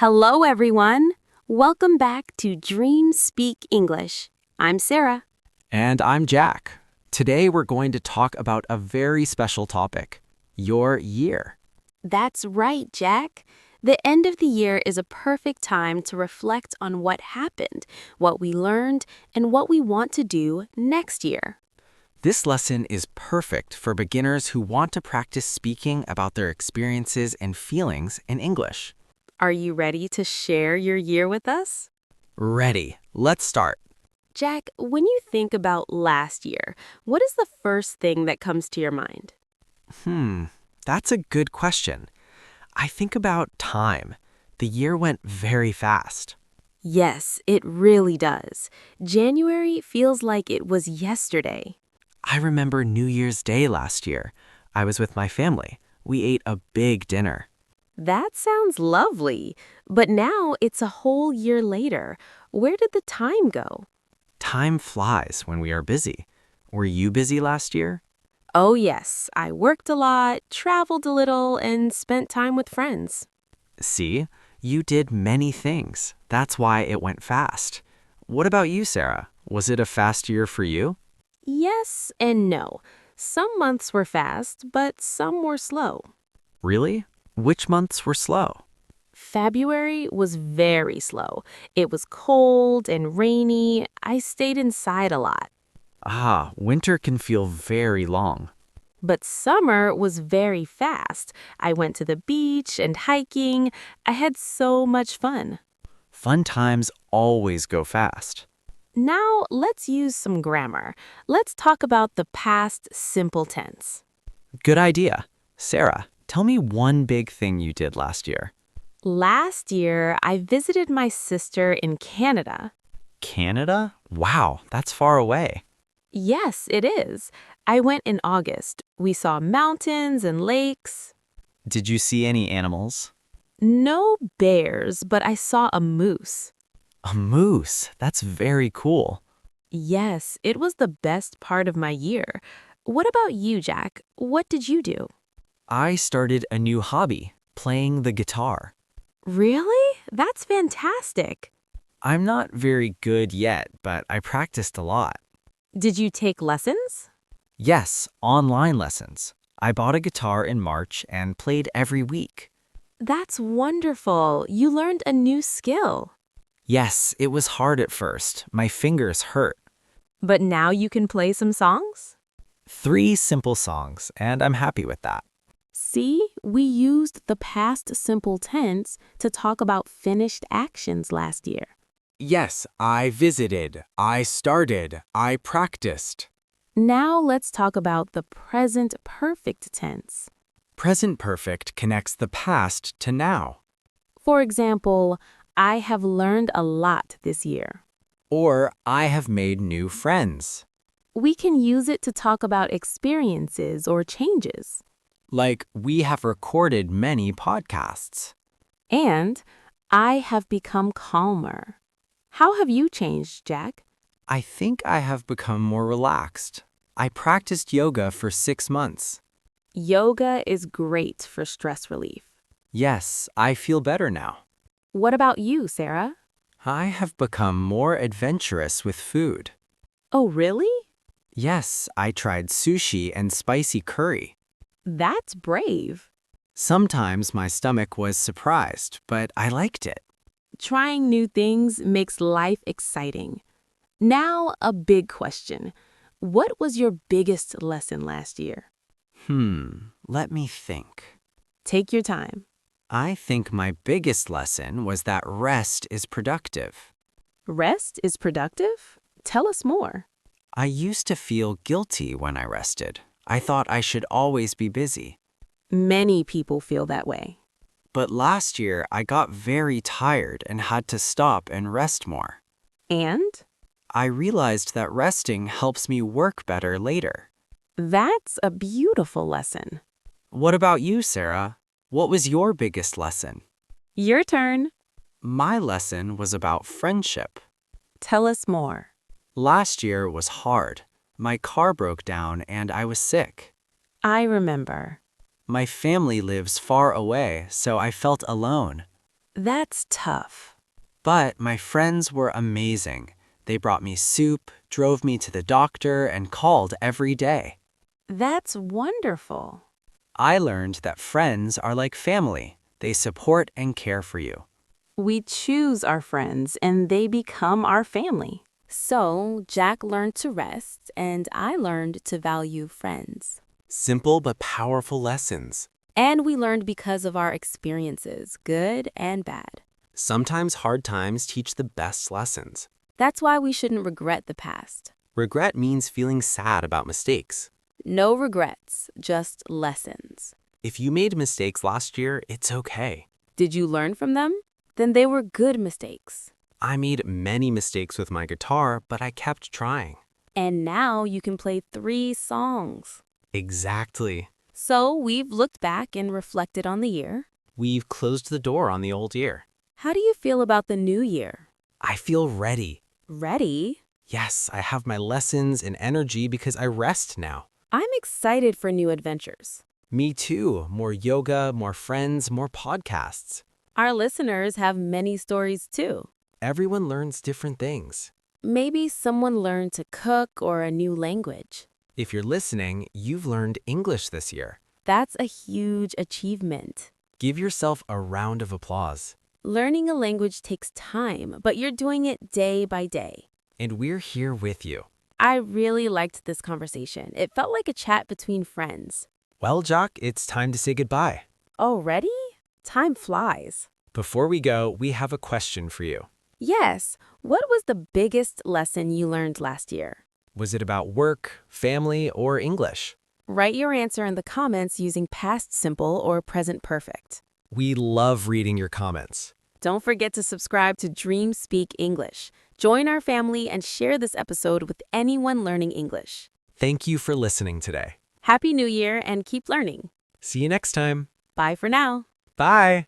Hello, everyone. Welcome back to Dream Speak English. I'm Sarah. And I'm Jack. Today we're going to talk about a very special topic, your year. That's right, Jack. The end of the year is a perfect time to reflect on what happened, what we learned, and what we want to do next year. This lesson is perfect for beginners who want to practice speaking about their experiences and feelings in English. Are you ready to share your year with us? Ready. Let's start. Jack, when you think about last year, what is the first thing that comes to your mind? That's a good question. I think about time. The year went very fast. Yes, it really does. January feels like it was yesterday. I remember New Year's Day last year. I was with my family. We ate a big dinner. That sounds lovely. But now it's a whole year later. Where did the time go? Time flies when we are busy. Were you busy last year? Oh, yes. I worked a lot, traveled a little, and spent time with friends. See, you did many things. That's why it went fast. What about you, Sarah? Was it a fast year for you? Yes and no. Some months were fast, but some were slow. Really? Which months were slow? February was very slow. It was cold and rainy. I stayed inside a lot. Winter can feel very long. But summer was very fast. I went to the beach and hiking. I had so much fun. Fun times always go fast. Now let's use some grammar. Let's talk about the past simple tense. Good idea. Sarah, tell me one big thing you did last year. Last year, I visited my sister in Canada. Canada? Wow, that's far away. Yes, it is. I went in August. We saw mountains and lakes. Did you see any animals? No bears, but I saw a moose. A moose. That's very cool. Yes, it was the best part of my year. What about you, Jack? What did you do? I started a new hobby, playing the guitar. Really? That's fantastic. I'm not very good yet, but I practiced a lot. Did you take lessons? Yes, online lessons. I bought a guitar in March and played every week. That's wonderful. You learned a new skill. Yes, it was hard at first. My fingers hurt. But now you can play some songs? 3 simple songs, and I'm happy with that. See, we used the past simple tense to talk about finished actions last year. Yes, I visited, I started, I practiced. Now let's talk about the present perfect tense. Present perfect connects the past to now. For example, I have learned a lot this year. Or I have made new friends. We can use it to talk about experiences or changes. Like, we have recorded many podcasts. And I have become calmer. How have you changed, Jack? I think I have become more relaxed. I practiced yoga for 6 months. Yoga is great for stress relief. Yes, I feel better now. What about you, Sarah? I have become more adventurous with food. Oh, really? Yes, I tried sushi and spicy curry. That's brave. Sometimes my stomach was surprised, but I liked it. Trying new things makes life exciting. Now, a big question. What was your biggest lesson last year? Let me think. Take your time. I think my biggest lesson was that rest is productive. Rest is productive? Tell us more. I used to feel guilty when I rested. I thought I should always be busy. Many people feel that way. But last year, I got very tired and had to stop and rest more. And? I realized that resting helps me work better later. That's a beautiful lesson. What about you, Sarah? What was your biggest lesson? Your turn. My lesson was about friendship. Tell us more. Last year was hard. My car broke down and I was sick. I remember. My family lives far away, so I felt alone. That's tough. But my friends were amazing. They brought me soup, drove me to the doctor, and called every day. That's wonderful. I learned that friends are like family. They support and care for you. We choose our friends and they become our family. So, Jack learned to rest and I learned to value friends. Simple but powerful lessons. And we learned because of our experiences, good and bad. Sometimes hard times teach the best lessons. That's why we shouldn't regret the past. Regret means feeling sad about mistakes. No regrets, just lessons. If you made mistakes last year, it's okay. Did you learn from them? Then they were good mistakes. I made many mistakes with my guitar, but I kept trying. And now you can play 3 songs. Exactly. So we've looked back and reflected on the year. We've closed the door on the old year. How do you feel about the new year? I feel ready. Ready? Yes, I have my lessons and energy because I rest now. I'm excited for new adventures. Me too. More yoga, more friends, more podcasts. Our listeners have many stories too. Everyone learns different things. Maybe someone learned to cook or a new language. If you're listening, you've learned English this year. That's a huge achievement. Give yourself a round of applause. Learning a language takes time, but you're doing it day by day. And we're here with you. I really liked this conversation. It felt like a chat between friends. Well, Jock, it's time to say goodbye. Already? Time flies. Before we go, we have a question for you. Yes. What was the biggest lesson you learned last year? Was it about work, family, or English? Write your answer in the comments using past simple or present perfect. We love reading your comments. Don't forget to subscribe to Dream Speak English. Join our family and share this episode with anyone learning English. Thank you for listening today. Happy New Year and keep learning. See you next time. Bye for now. Bye.